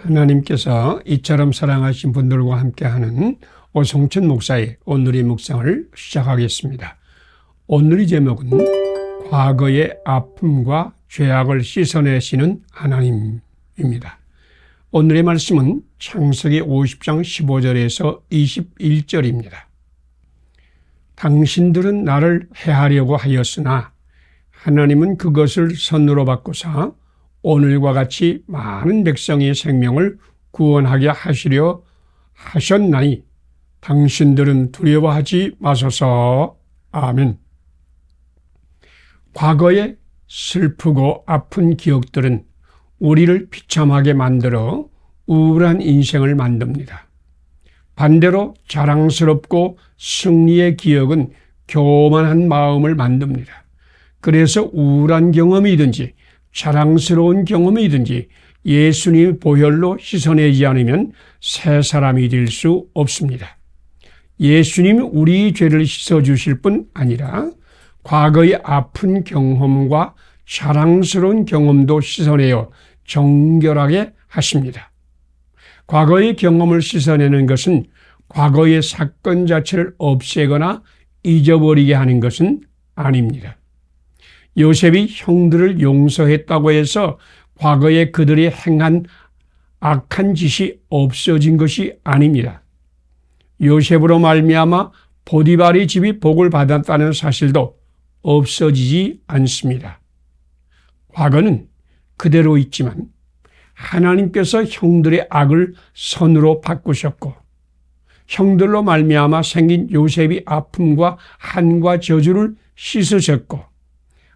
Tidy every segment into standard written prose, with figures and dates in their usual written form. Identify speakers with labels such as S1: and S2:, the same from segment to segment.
S1: 하나님께서 이처럼 사랑하신 분들과 함께하는 오성천 목사의 오늘의 묵상을 시작하겠습니다. 오늘의 제목은 과거의 아픔과 죄악을 씻어내시는 하나님입니다. 오늘의 말씀은 창세기 50장 15절에서 21절입니다. 당신들은 나를 해하려고 하였으나 하나님은 그것을 선으로 바꾸사 오늘과 같이 많은 백성의 생명을 구원하게 하시려 하셨나니 당신들은 두려워하지 마소서. 아멘. 과거의 슬프고 아픈 기억들은 우리를 비참하게 만들어 우울한 인생을 만듭니다. 반대로 자랑스럽고 승리의 기억은 교만한 마음을 만듭니다. 그래서 우울한 경험이든지 자랑스러운 경험이든지 예수님 보혈로 씻어내지 않으면 새 사람이 될 수 없습니다. 예수님이 우리 죄를 씻어주실 뿐 아니라 과거의 아픈 경험과 자랑스러운 경험도 씻어내어 정결하게 하십니다. 과거의 경험을 씻어내는 것은 과거의 사건 자체를 없애거나 잊어버리게 하는 것은 아닙니다. 요셉이 형들을 용서했다고 해서 과거에 그들이 행한 악한 짓이 없어진 것이 아닙니다. 요셉으로 말미암아 보디발의 집이 복을 받았다는 사실도 없어지지 않습니다. 과거는 그대로 있지만 하나님께서 형들의 악을 선으로 바꾸셨고 형들로 말미암아 생긴 요셉의 아픔과 한과 저주를 씻으셨고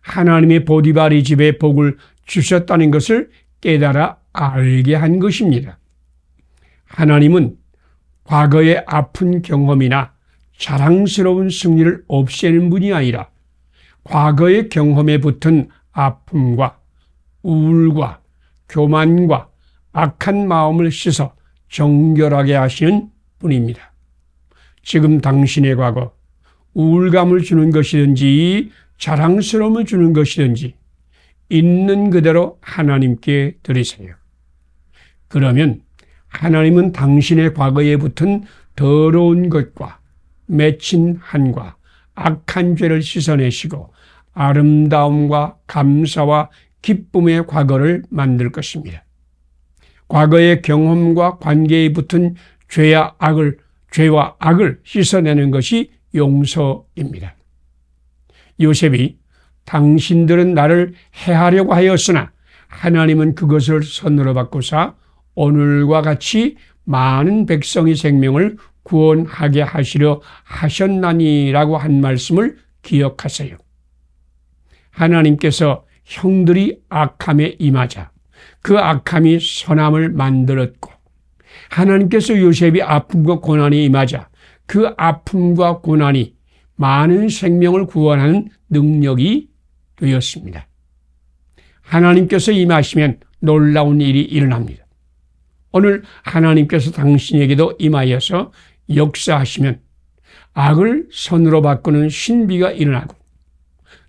S1: 하나님의 보디발의 집에 복을 주셨다는 것을 깨달아 알게 한 것입니다. 하나님은 과거의 아픈 경험이나 자랑스러운 승리를 없애는 분이 아니라 과거의 경험에 붙은 아픔과 우울과 교만과 악한 마음을 씻어 정결하게 하시는 분입니다. 지금 당신의 과거, 우울감을 주는 것이든지 자랑스러움을 주는 것이든지 있는 그대로 하나님께 드리세요. 그러면 하나님은 당신의 과거에 붙은 더러운 것과 맺힌 한과 악한 죄를 씻어내시고 아름다움과 감사와 기쁨의 과거를 만들 것입니다. 과거의 경험과 관계에 붙은 죄와 악을 씻어내는 것이 용서입니다. 요셉이 당신들은 나를 해하려고 하였으나 하나님은 그것을 선으로 바꾸사 오늘과 같이 많은 백성의 생명을 구원하게 하시려 하셨나니라고 한 말씀을 기억하세요. 하나님께서 형들이 악함에 임하자 그 악함이 선함을 만들었고 하나님께서 요셉이 아픔과 고난에 임하자 그 아픔과 고난이 많은 생명을 구원하는 능력이 되었습니다. 하나님께서 임하시면 놀라운 일이 일어납니다. 오늘 하나님께서 당신에게도 임하여서 역사하시면 악을 선으로 바꾸는 신비가 일어나고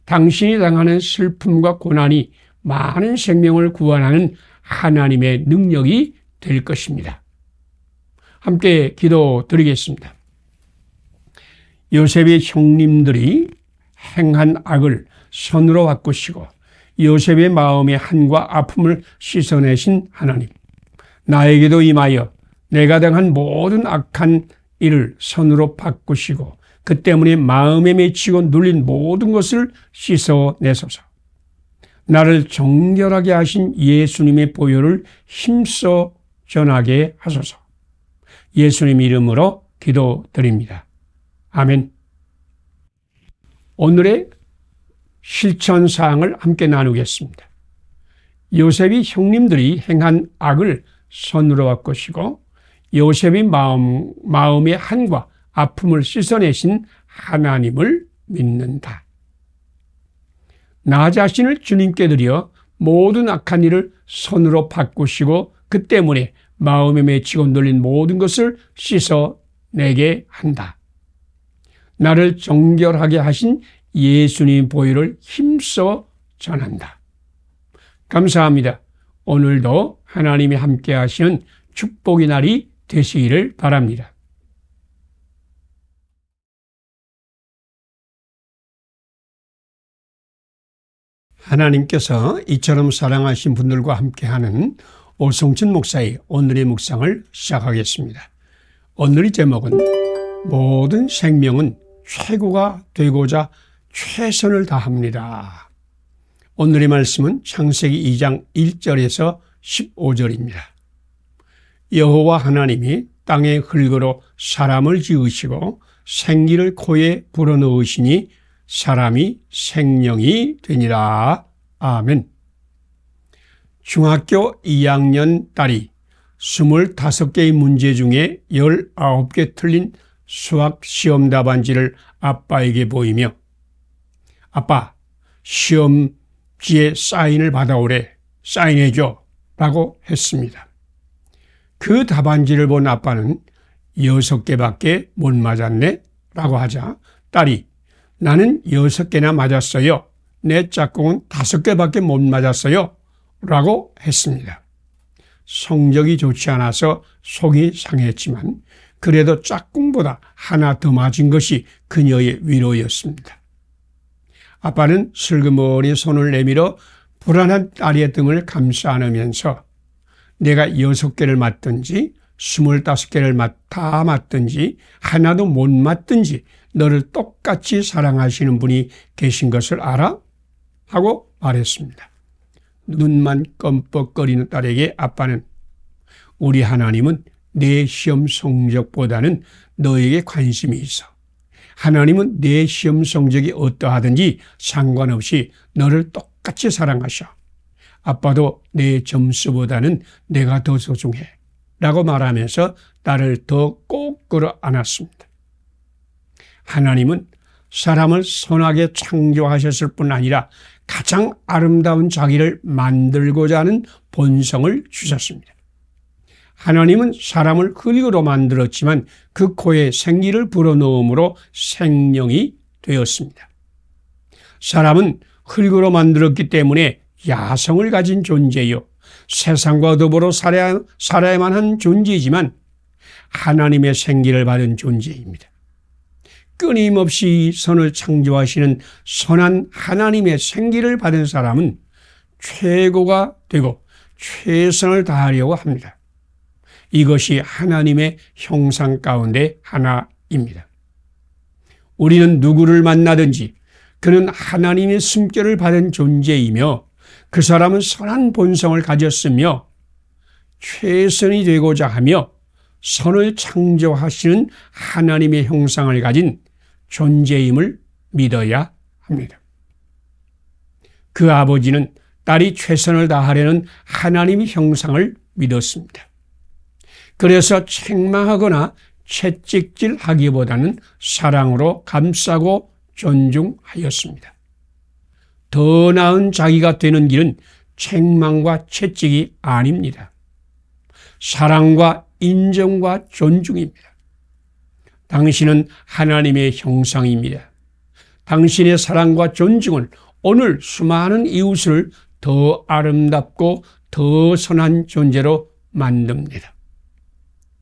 S1: 당신이 당하는 슬픔과 고난이 많은 생명을 구원하는 하나님의 능력이 될 것입니다. 함께 기도드리겠습니다. 요셉의 형님들이 행한 악을 선으로 바꾸시고 요셉의 마음의 한과 아픔을 씻어내신 하나님, 나에게도 임하여 내가 당한 모든 악한 일을 선으로 바꾸시고 그 때문에 마음에 맺히고 눌린 모든 것을 씻어내소서. 나를 정결하게 하신 예수님의 보혈을 힘써 전하게 하소서. 예수님 이름으로 기도드립니다. 아멘. 오늘의 실천사항을 함께 나누겠습니다. 요셉이 형님들이 행한 악을 선으로 바꾸시고 요셉의 마음의 한과 아픔을 씻어내신 하나님을 믿는다. 나 자신을 주님께 드려 모든 악한 일을 선으로 바꾸시고 그 때문에 마음에 맺히고 눌린 모든 것을 씻어내게 한다. 나를 정결하게 하신 예수님 보혈을 힘써 전한다. 감사합니다. 오늘도 하나님이 함께 하시는 축복의 날이 되시기를 바랍니다. 하나님께서 이처럼 사랑하신 분들과 함께하는 오성춘 목사의 오늘의 묵상을 시작하겠습니다. 오늘의 제목은 모든 생명은 최고가 되고자 최선을 다합니다. 오늘의 말씀은 창세기 2장 1절에서 15절입니다. 여호와 하나님이 땅의 흙으로 사람을 지으시고 생기를 코에 불어넣으시니 사람이 생명이 되니라. 아멘. 중학교 2학년 딸이 25개의 문제 중에 19개 틀린 수학 시험 답안지를 아빠에게 보이며 아빠, 시험지에 사인을 받아오래. 사인해줘. 라고 했습니다. 그 답안지를 본 아빠는 6개밖에 못 맞았네? 라고 하자 딸이 나는 6개나 맞았어요. 내 짝꿍은 5개밖에 못 맞았어요. 라고 했습니다. 성적이 좋지 않아서 속이 상했지만 그래도 짝꿍보다 하나 더 맞은 것이 그녀의 위로였습니다. 아빠는 슬그머니 손을 내밀어 불안한 딸의 등을 감싸 안으면서 내가 6개를 맞든지 25개를 다 맞든지 하나도 못 맞든지 너를 똑같이 사랑하시는 분이 계신 것을 알아? 하고 말했습니다. 눈만 껌뻑거리는 딸에게 아빠는 우리 하나님은 내 시험 성적보다는 너에게 관심이 있어. 하나님은 내 시험 성적이 어떠하든지 상관없이 너를 똑같이 사랑하셔. 아빠도 내 점수보다는 내가 더 소중해. 라고 말하면서 딸을 더 꼭 끌어안았습니다. 하나님은 사람을 선하게 창조하셨을 뿐 아니라 가장 아름다운 자기를 만들고자 하는 본성을 주셨습니다. 하나님은 사람을 흙으로 만들었지만 그 코에 생기를 불어넣음으로 생명이 되었습니다. 사람은 흙으로 만들었기 때문에 야성을 가진 존재요. 세상과 더불어 살아야만 한 존재이지만 하나님의 생기를 받은 존재입니다. 끊임없이 선을 창조하시는 선한 하나님의 생기를 받은 사람은 최고가 되고 최선을 다하려고 합니다. 이것이 하나님의 형상 가운데 하나입니다. 우리는 누구를 만나든지 그는 하나님의 숨결을 받은 존재이며 그 사람은 선한 본성을 가졌으며 최선이 되고자 하며 선을 창조하시는 하나님의 형상을 가진 존재임을 믿어야 합니다. 그 아버지는 딸이 최선을 다하려는 하나님의 형상을 믿었습니다. 그래서 책망하거나 채찍질하기보다는 사랑으로 감싸고 존중하였습니다. 더 나은 자기가 되는 길은 책망과 채찍이 아닙니다. 사랑과 인정과 존중입니다. 당신은 하나님의 형상입니다. 당신의 사랑과 존중은 오늘 수많은 이웃을 더 아름답고 더 선한 존재로 만듭니다.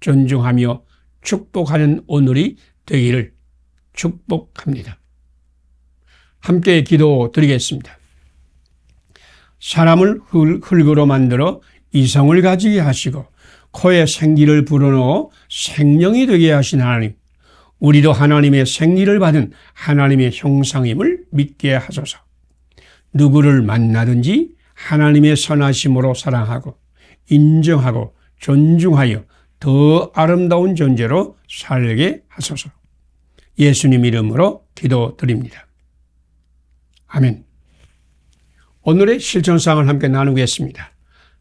S1: 존중하며 축복하는 오늘이 되기를 축복합니다. 함께 기도 드리겠습니다. 사람을 흙으로 만들어 이성을 가지게 하시고 코에 생기를 불어넣어 생명이 되게 하신 하나님, 우리도 하나님의 생기를 받은 하나님의 형상임을 믿게 하소서. 누구를 만나든지 하나님의 선하심으로 사랑하고 인정하고 존중하여 더 아름다운 존재로 살게 하소서. 예수님 이름으로 기도드립니다. 아멘. 오늘의 실천사항을 함께 나누겠습니다.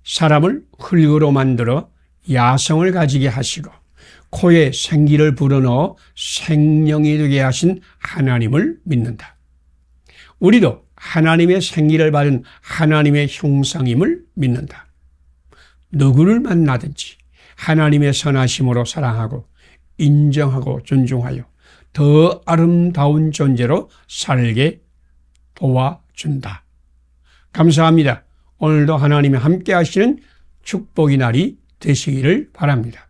S1: 사람을 흙으로 만들어 야성을 가지게 하시고 코에 생기를 불어넣어 생명이 되게 하신 하나님을 믿는다. 우리도 하나님의 생기를 받은 하나님의 형상임을 믿는다. 누구를 만나든지 하나님의 선하심으로 사랑하고 인정하고 존중하여 더 아름다운 존재로 살게 도와준다. 감사합니다. 오늘도 하나님이 함께 하시는 축복의 날이 되시기를 바랍니다.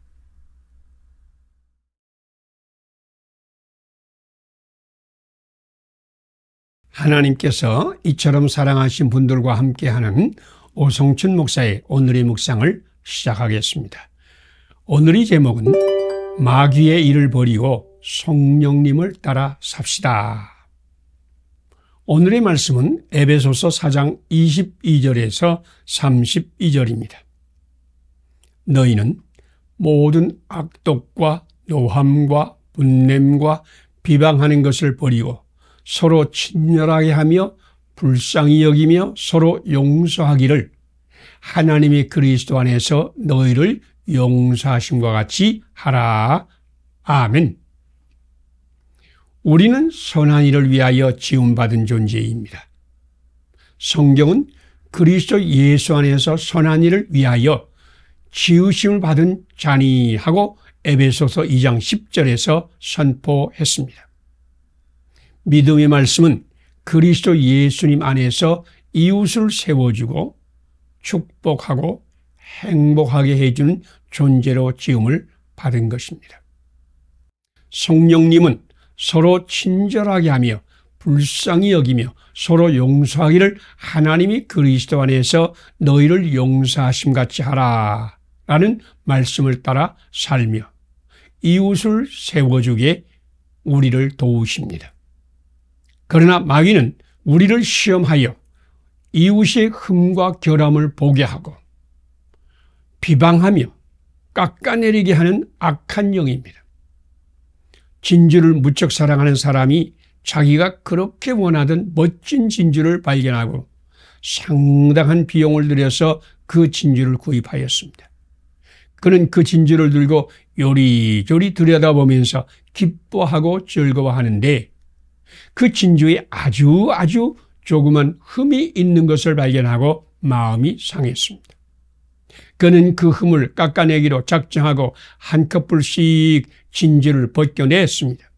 S1: 하나님께서 이처럼 사랑하신 분들과 함께하는 오성춘 목사의 오늘의 묵상을 시작하겠습니다. 오늘의 제목은 마귀의 일을 버리고 성령님을 따라 삽시다. 오늘의 말씀은 에베소서 4장 22절에서 32절입니다. 너희는 모든 악독과 노함과 분냄과 비방하는 것을 버리고 서로 친절하게 하며 불쌍히 여기며 서로 용서하기를 하나님이 그리스도 안에서 너희를 용서하심과 같이 하라. 아멘. 우리는 선한 일을 위하여 지음받은 존재입니다. 성경은 그리스도 예수 안에서 선한 일을 위하여 지으심을 받은 자니 하고 에베소서 2장 10절에서 선포했습니다. 믿음의 말씀은 그리스도 예수님 안에서 이웃을 세워주고 축복하고 행복하게 해주는 존재로 지음을 받은 것입니다. 성령님은 서로 친절하게 하며 불쌍히 여기며 서로 용서하기를 하나님이 그리스도 안에서 너희를 용서하심같이 하라 라는 말씀을 따라 살며 이웃을 세워주게 우리를 도우십니다. 그러나 마귀는 우리를 시험하여 이웃의 흠과 결함을 보게 하고 비방하며 깎아내리게 하는 악한 영입니다. 진주를 무척 사랑하는 사람이 자기가 그렇게 원하던 멋진 진주를 발견하고 상당한 비용을 들여서 그 진주를 구입하였습니다. 그는 그 진주를 들고 요리조리 들여다보면서 기뻐하고 즐거워하는데 그 진주에 아주 조그만 흠이 있는 것을 발견하고 마음이 상했습니다. 그는 그 흠을 깎아내기로 작정하고 한 커플씩 진주를 벗겨냈습니다.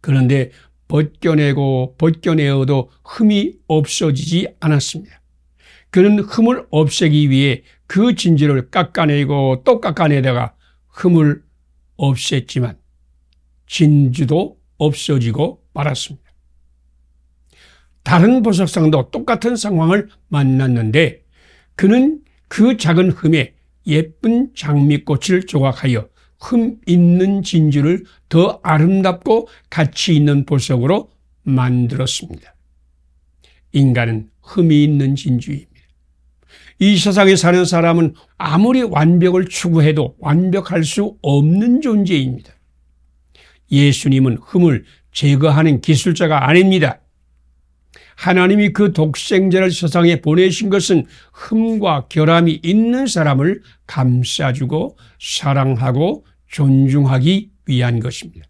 S1: 그런데 벗겨내어도 흠이 없어지지 않았습니다. 그는 흠을 없애기 위해 그 진주를 깎아내고 또 깎아내다가 흠을 없앴지만 진주도 없어지고 말았습니다. 다른 보석상도 똑같은 상황을 만났는데 그는 그 작은 흠에 예쁜 장미꽃을 조각하여 흠 있는 진주를 더 아름답고 가치 있는 보석으로 만들었습니다. 인간은 흠이 있는 진주입니다. 이 세상에 사는 사람은 아무리 완벽을 추구해도 완벽할 수 없는 존재입니다. 예수님은 흠을 제거하는 기술자가 아닙니다. 하나님이 그 독생자를 세상에 보내신 것은 흠과 결함이 있는 사람을 감싸주고 사랑하고 존중하기 위한 것입니다.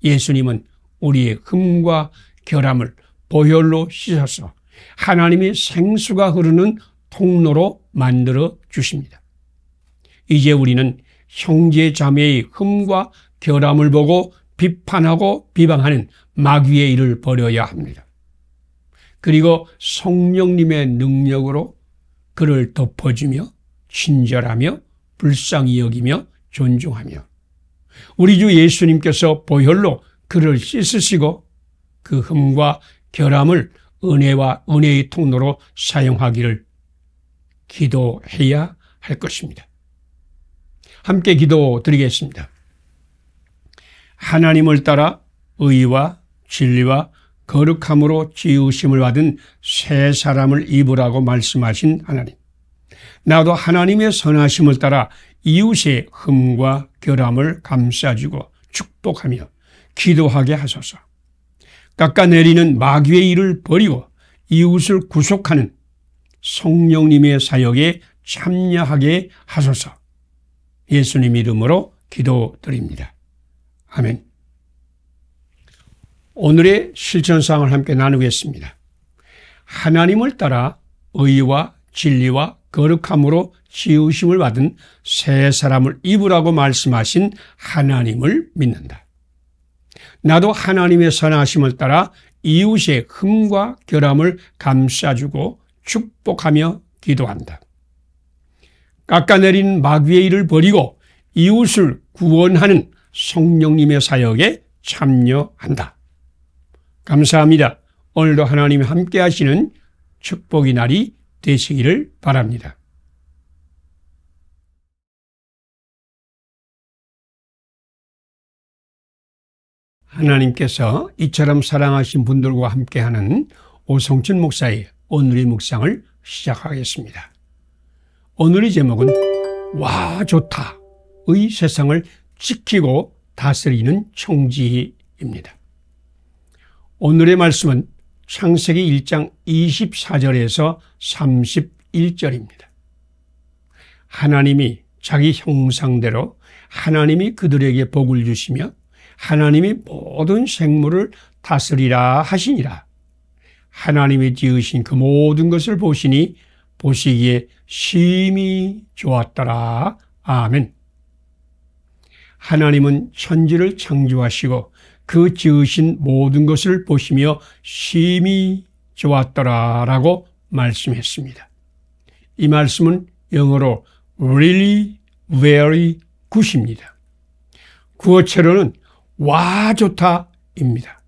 S1: 예수님은 우리의 흠과 결함을 보혈로 씻어서 하나님의 생수가 흐르는 통로로 만들어 주십니다. 이제 우리는 형제 자매의 흠과 결함을 보고 비판하고 비방하는 마귀의 일을 버려야 합니다. 그리고 성령님의 능력으로 그를 덮어주며 친절하며 불쌍히 여기며 존중하며 우리 주 예수님께서 보혈로 그를 씻으시고 그 흠과 결함을 은혜와 은혜의 통로로 사용하기를 기도해야 할 것입니다. 함께 기도드리겠습니다. 하나님을 따라 의와 진리와 거룩함으로 지으심을 받은 새 사람을 입으라고 말씀하신 하나님. 나도 하나님의 선하심을 따라 이웃의 흠과 결함을 감싸주고 축복하며 기도하게 하소서. 깎아내리는 마귀의 일을 버리고 이웃을 구속하는 성령님의 사역에 참여하게 하소서. 예수님 이름으로 기도드립니다. 아멘. 오늘의 실천사항을 함께 나누겠습니다. 하나님을 따라 의와 진리와 거룩함으로 지으심을 받은 새 사람을 입으라고 말씀하신 하나님을 믿는다. 나도 하나님의 선하심을 따라 이웃의 흠과 결함을 감싸주고 축복하며 기도한다. 깎아내린 마귀의 일을 버리고 이웃을 구원하는 성령님의 사역에 참여한다. 감사합니다. 오늘도 하나님이 함께 하시는 축복의 날이 되시기를 바랍니다. 하나님께서 이처럼 사랑하신 분들과 함께하는 오성춘 목사의 오늘의 묵상을 시작하겠습니다. 오늘의 제목은 와 좋다의 세상을 지키고 다스리는 청지기입니다. 오늘의 말씀은 창세기 1장 24절에서 31절입니다. 하나님이 자기 형상대로 하나님이 그들에게 복을 주시며 하나님이 모든 생물을 다스리라 하시니라. 하나님이 지으신 그 모든 것을 보시니 보시기에 심히 좋았더라. 아멘. 하나님은 천지를 창조하시고 그 지으신 모든 것을 보시며 심히 좋았더라라고 말씀했습니다. 이 말씀은 영어로 really very good입니다. 구어체로는 와 좋다입니다.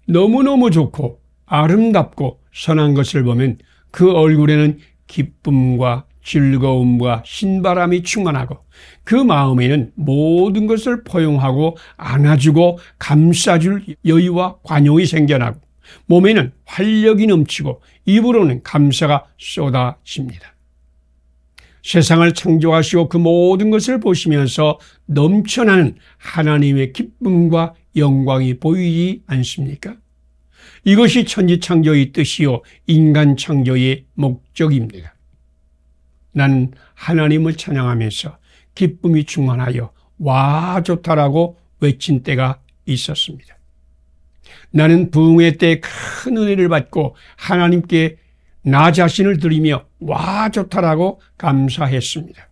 S1: 너무너무 좋고 아름답고 선한 것을 보면 그 얼굴에는 기쁨과 즐거움과 신바람이 충만하고 그 마음에는 모든 것을 포용하고 안아주고 감싸줄 여유와 관용이 생겨나고 몸에는 활력이 넘치고 입으로는 감사가 쏟아집니다. 세상을 창조하시고 그 모든 것을 보시면서 넘쳐나는 하나님의 기쁨과 영광이 보이지 않습니까? 이것이 천지창조의 뜻이요 인간 창조의 목적입니다. 나는 하나님을 찬양하면서 기쁨이 충만하여 와 좋다라고 외친 때가 있었습니다. 나는 부흥회 때 큰 은혜를 받고 하나님께 나 자신을 드리며 와 좋다라고 감사했습니다.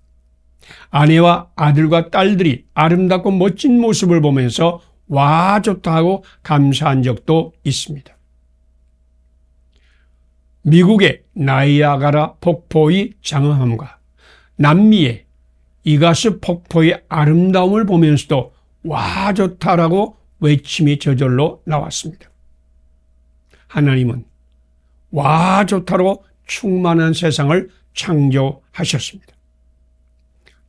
S1: 아내와 아들과 딸들이 아름답고 멋진 모습을 보면서 와 좋다고 감사한 적도 있습니다. 미국의 나이아가라 폭포의 장엄함과 남미의 이가스 폭포의 아름다움을 보면서도 와 좋다라고 외침이 저절로 나왔습니다. 하나님은 와 좋다로 충만한 세상을 창조하셨습니다.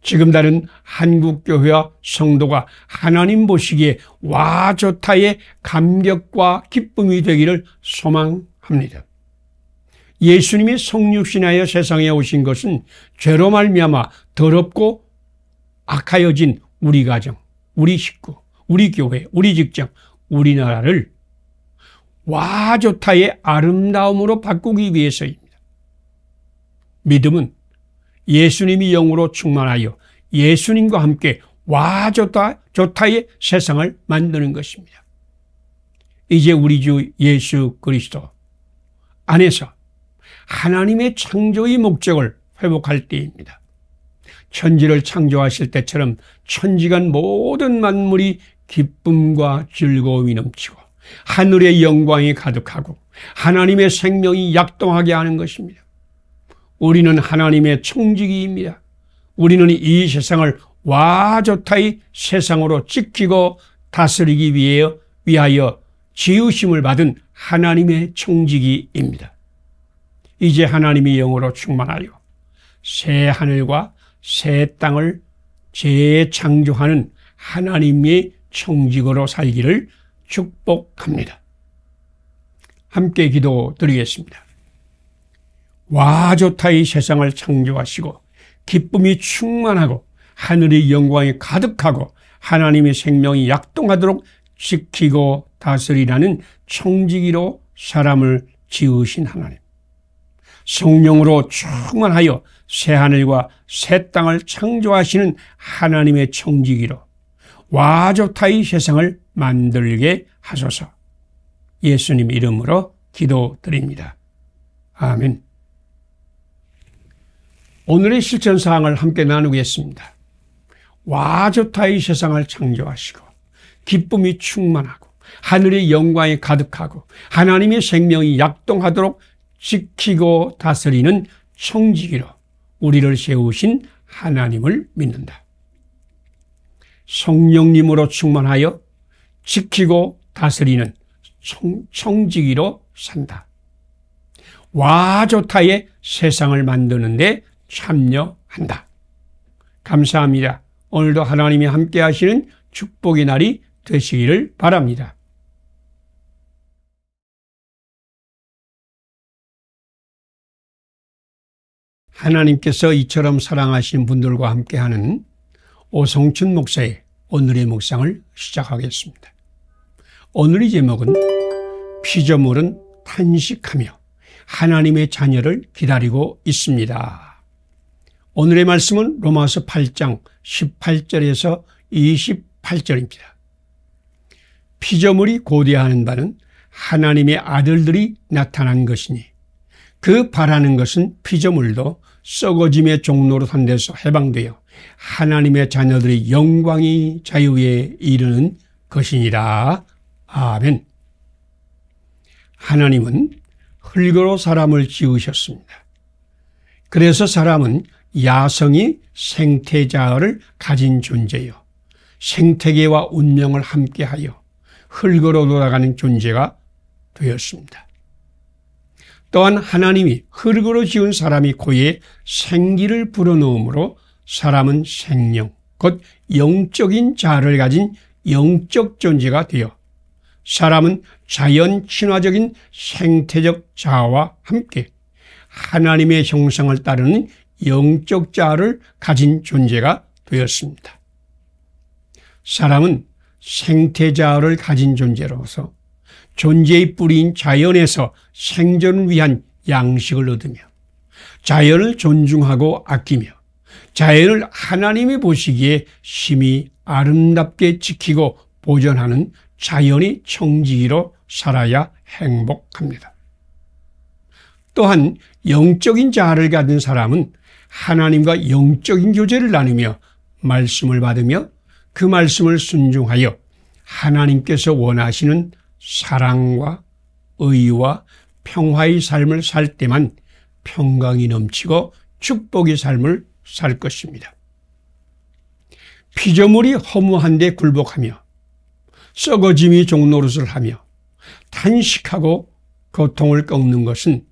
S1: 지금 다른 한국교회와 성도가 하나님 보시기에 와 좋다의 감격과 기쁨이 되기를 소망합니다. 예수님이 성육신하여 세상에 오신 것은 죄로 말미암아 더럽고 악하여진 우리 가정, 우리 식구, 우리 교회, 우리 직장, 우리나라를 와 좋다의 아름다움으로 바꾸기 위해서입니다. 믿음은 예수님이 영으로 충만하여 예수님과 함께 와 좋다의 세상을 만드는 것입니다. 이제 우리 주 예수 그리스도 안에서 하나님의 창조의 목적을 회복할 때입니다. 천지를 창조하실 때처럼 천지간 모든 만물이 기쁨과 즐거움이 넘치고 하늘의 영광이 가득하고 하나님의 생명이 약동하게 하는 것입니다. 우리는 하나님의 청지기입니다. 우리는 이 세상을 와 좋다의 세상으로 지키고 다스리기 위하여 지으심을 받은 하나님의 청지기입니다. 이제 하나님이 영으로 충만하여 새 하늘과 새 땅을 재창조하는 하나님의 청지기로 살기를 축복합니다. 함께 기도드리겠습니다. 와 좋다의 세상을 창조하시고 기쁨이 충만하고 하늘의 영광이 가득하고 하나님의 생명이 약동하도록 지키고 다스리라는 청지기로 사람을 지으신 하나님. 성령으로 충만하여 새하늘과 새 땅을 창조하시는 하나님의 청지기로 와 좋다의 세상을 만들게 하소서. 예수님 이름으로 기도드립니다. 아멘. 오늘의 실천사항을 함께 나누겠습니다. 와 좋다의 세상을 창조하시고 기쁨이 충만하고 하늘의 영광이 가득하고 하나님의 생명이 약동하도록 지키고 다스리는 청지기로 우리를 세우신 하나님을 믿는다. 성령님으로 충만하여 지키고 다스리는 청지기로 산다. 와 좋다에 세상을 만드는 데 참여한다. 감사합니다. 오늘도 하나님이 함께 하시는 축복의 날이 되시기를 바랍니다. 하나님께서 이처럼 사랑하신 분들과 함께하는 오성춘 목사의 오늘의 묵상을 시작하겠습니다. 오늘의 제목은 피조물은 탄식하며 하나님의 자녀를 기다리고 있습니다. 오늘의 말씀은 로마서 8장 18절에서 28절입니다. 피조물이 고대하는 바는 하나님의 아들들이 나타난 것이니 그 바라는 것은 피조물도 썩어짐의 종로로 산 데서 해방되어 하나님의 자녀들의 영광이 자유에 이르는 것이니라. 아멘. 하나님은 흙으로 사람을 지으셨습니다. 그래서 사람은 야성이 생태자아를 가진 존재요, 생태계와 운명을 함께하여 흙으로 돌아가는 존재가 되었습니다. 또한 하나님이 흙으로 지은 사람이 코에 생기를 불어넣음으로 사람은 생명, 곧 영적인 자아를 가진 영적 존재가 되어 사람은 자연 친화적인 생태적 자아와 함께 하나님의 형상을 따르는 영적 자아를 가진 존재가 되었습니다. 사람은 생태자아를 가진 존재로서 존재의 뿌리인 자연에서 생존을 위한 양식을 얻으며 자연을 존중하고 아끼며 자연을 하나님이 보시기에 심히 아름답게 지키고 보존하는 자연의 청지기로 살아야 행복합니다. 또한 영적인 자아를 가진 사람은 하나님과 영적인 교제를 나누며 말씀을 받으며 그 말씀을 순종하여 하나님께서 원하시는 사랑과 의와 평화의 삶을 살 때만 평강이 넘치고 축복의 삶을 살 것입니다. 피조물이 허무한 데 굴복하며 썩어짐이 종노릇을 하며 탄식하고 고통을 꺾는 것은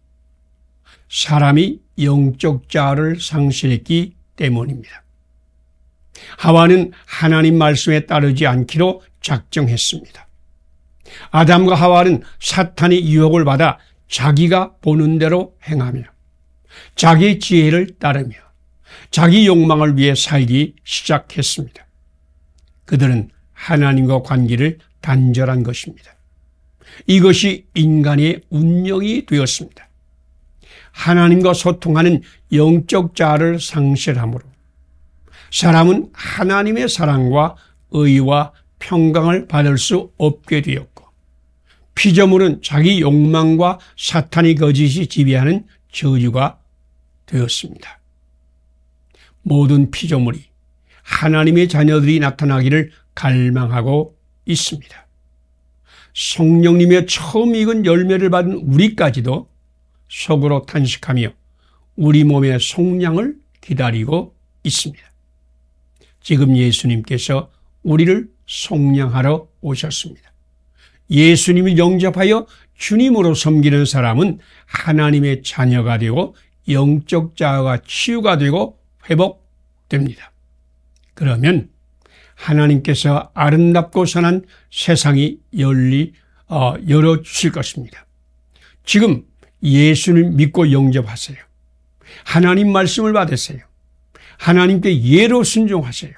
S1: 사람이 영적 자아를 상실했기 때문입니다. 하와는 하나님 말씀에 따르지 않기로 작정했습니다. 아담과 하와는 사탄의 유혹을 받아 자기가 보는 대로 행하며 자기 지혜를 따르며 자기 욕망을 위해 살기 시작했습니다. 그들은 하나님과 관계를 단절한 것입니다. 이것이 인간의 운명이 되었습니다. 하나님과 소통하는 영적 자아를 상실함으로 사람은 하나님의 사랑과 의와 평강을 받을 수 없게 되었고 피조물은 자기 욕망과 사탄의 거짓이 지배하는 저주가 되었습니다. 모든 피조물이 하나님의 자녀들이 나타나기를 갈망하고 있습니다. 성령님의 처음 익은 열매를 받은 우리까지도 속으로 탄식하며 우리 몸의 속량을 기다리고 있습니다. 지금 예수님께서 우리를 속량하러 오셨습니다. 예수님을 영접하여 주님으로 섬기는 사람은 하나님의 자녀가 되고 영적 자아가 치유가 되고 회복됩니다. 그러면 하나님께서 아름답고 선한 세상이 열어주실 것입니다. 지금 예수를 믿고 영접하세요. 하나님 말씀을 받으세요. 하나님께 예로 순종하세요.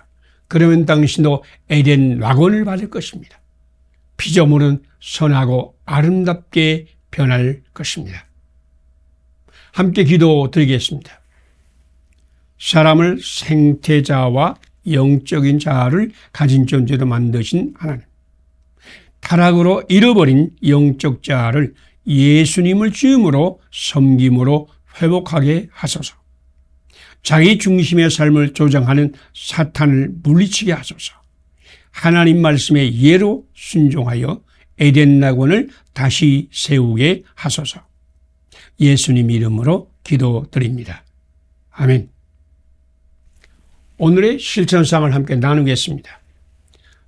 S1: 그러면 당신도 에덴 낙원을 받을 것입니다. 피조물은 선하고 아름답게 변할 것입니다. 함께 기도드리겠습니다. 사람을 생태자와 영적인 자아를 가진 존재로 만드신 하나님, 타락으로 잃어버린 영적 자아를 예수님을 주임으로 섬김으로 회복하게 하소서. 자기 중심의 삶을 조장하는 사탄을 물리치게 하소서. 하나님 말씀의 예로 순종하여 에덴 낙원을 다시 세우게 하소서. 예수님 이름으로 기도드립니다. 아멘. 오늘의 실천상을 함께 나누겠습니다.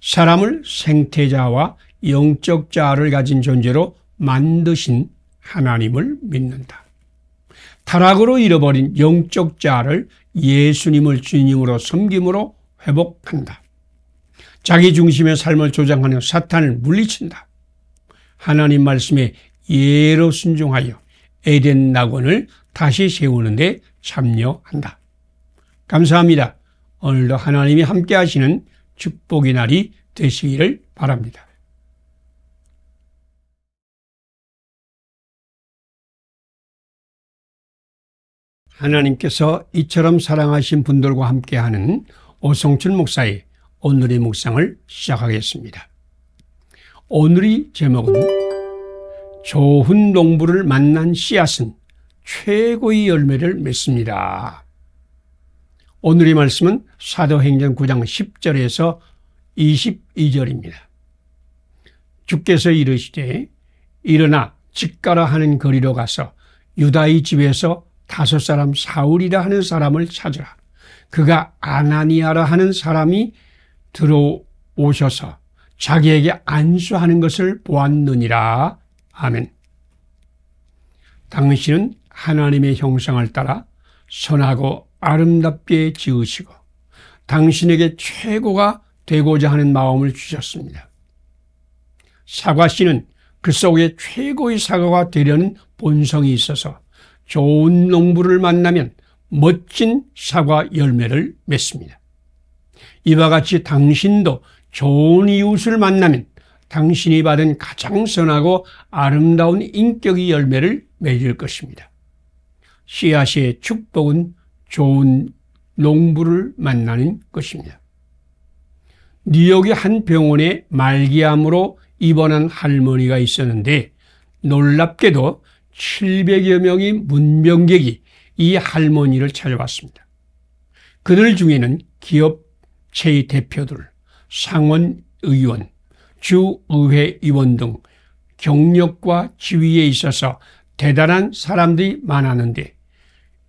S1: 사람을 생태자와 영적 자아를 가진 존재로 만드신 하나님을 믿는다. 타락으로 잃어버린 영적 자아를 예수님을 주님으로 섬김으로 회복한다. 자기 중심의 삶을 조장하는 사탄을 물리친다. 하나님 말씀에 예로 순종하여 에덴 낙원을 다시 세우는 데 참여한다. 감사합니다. 오늘도 하나님이 함께 하시는 축복의 날이 되시기를 바랍니다. 하나님께서 이처럼 사랑하신 분들과 함께하는 오성춘 목사의 오늘의 묵상을 시작하겠습니다. 오늘의 제목은 좋은 농부를 만난 씨앗은 최고의 열매를 맺습니다. 오늘의 말씀은 사도행전 9장 10절에서 22절입니다. 주께서 이르시되 일어나 직가라 하는 거리로 가서 유다의 집에서 5 사울이라 하는 사람을 찾으라. 그가 아나니아라 하는 사람이 들어오셔서 자기에게 안수하는 것을 보았느니라. 아멘. 당신은 하나님의 형상을 따라 선하고 아름답게 지으시고 당신에게 최고가 되고자 하는 마음을 주셨습니다. 사과씨는 그 속에 최고의 사과가 되려는 본성이 있어서 좋은 농부를 만나면 멋진 사과 열매를 맺습니다. 이와 같이 당신도 좋은 이웃을 만나면 당신이 받은 가장 선하고 아름다운 인격의 열매를 맺을 것입니다. 씨앗의 축복은 좋은 농부를 만나는 것입니다. 뉴욕의 한 병원에 말기암으로 입원한 할머니가 있었는데 놀랍게도 700여 명의 문병객이 이 할머니를 찾아왔습니다. 그들 중에는 기업체의 대표들, 상원의원, 주의회 의원 등 경력과 지위에 있어서 대단한 사람들이 많았는데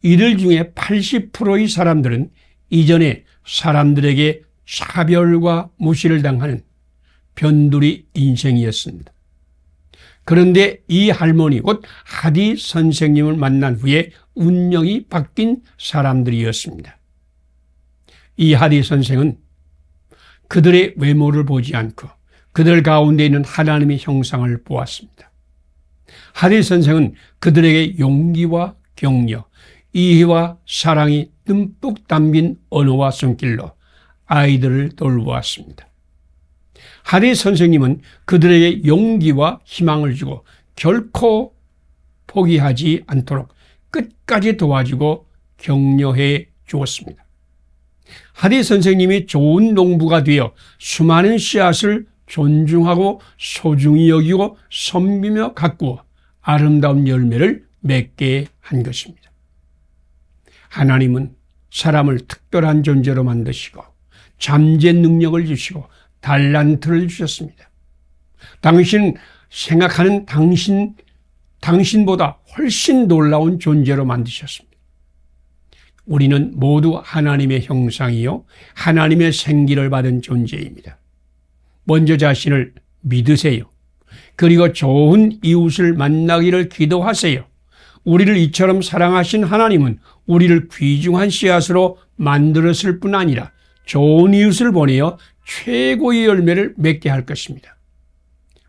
S1: 이들 중에 80%의 사람들은 이전에 사람들에게 차별과 무시를 당하는 변두리 인생이었습니다. 그런데 이 할머니 곧 하디 선생님을 만난 후에 운명이 바뀐 사람들이었습니다. 이 하디 선생은 그들의 외모를 보지 않고 그들 가운데 있는 하나님의 형상을 보았습니다. 하디 선생은 그들에게 용기와 격려, 이해와 사랑이 듬뿍 담긴 언어와 손길로 아이들을 돌보았습니다. 하디 선생님은 그들에게 용기와 희망을 주고 결코 포기하지 않도록 끝까지 도와주고 격려해 주었습니다. 하디 선생님이 좋은 농부가 되어 수많은 씨앗을 존중하고 소중히 여기고 섬기며 가꾸어 아름다운 열매를 맺게 한 것입니다. 하나님은 사람을 특별한 존재로 만드시고 잠재 능력을 주시고 달란트를 주셨습니다. 당신은 생각하는 당신보다 훨씬 놀라운 존재로 만드셨습니다. 우리는 모두 하나님의 형상이요 하나님의 생기를 받은 존재입니다. 먼저 자신을 믿으세요. 그리고 좋은 이웃을 만나기를 기도하세요. 우리를 이처럼 사랑하신 하나님은 우리를 귀중한 씨앗으로 만들었을 뿐 아니라 좋은 이웃을 보내어 최고의 열매를 맺게 할 것입니다.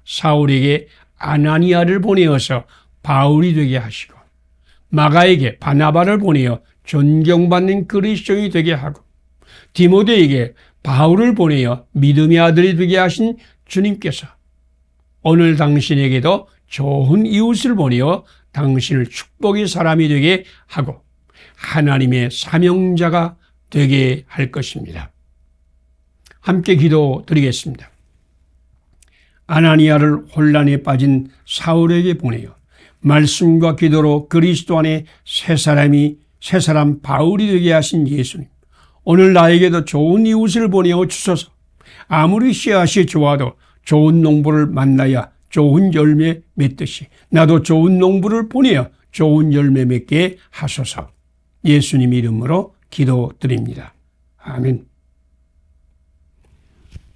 S1: 사울에게 아나니아를 보내어서 바울이 되게 하시고 마가에게 바나바를 보내어 존경받는 그리스도인이 되게 하고 디모데에게 바울을 보내어 믿음의 아들이 되게 하신 주님께서 오늘 당신에게도 좋은 이웃을 보내어 당신을 축복의 사람이 되게 하고 하나님의 사명자가 되게 할 것입니다. 함께 기도드리겠습니다. 아나니아를 혼란에 빠진 사울에게 보내어 말씀과 기도로 그리스도 안에 새 사람 바울이 되게 하신 예수님, 오늘 나에게도 좋은 이웃을 보내어 주소서. 아무리 씨앗이 좋아도 좋은 농부를 만나야 좋은 열매 맺듯이 나도 좋은 농부를 보내어 좋은 열매 맺게 하소서. 예수님 이름으로 기도드립니다. 아멘.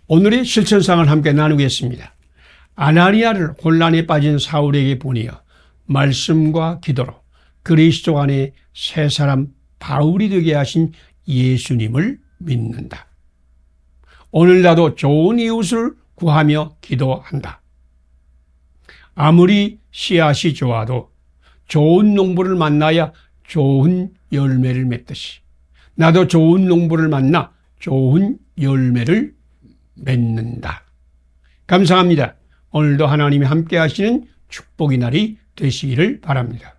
S1: 오늘의 실천상을 함께 나누겠습니다. 아나니아를 혼란에 빠진 사울에게 보내어 말씀과 기도로 그리스도 안에 새 사람 바울이 되게 하신 예수님을 믿는다. 오늘 나도 좋은 이웃을 구하며 기도한다. 아무리 씨앗이 좋아도 좋은 농부를 만나야 좋은 열매를 맺듯이 나도 좋은 농부를 만나 좋은 열매를 맺는다. 감사합니다. 오늘도 하나님이 함께 하시는 축복의 날이 되시기를 바랍니다.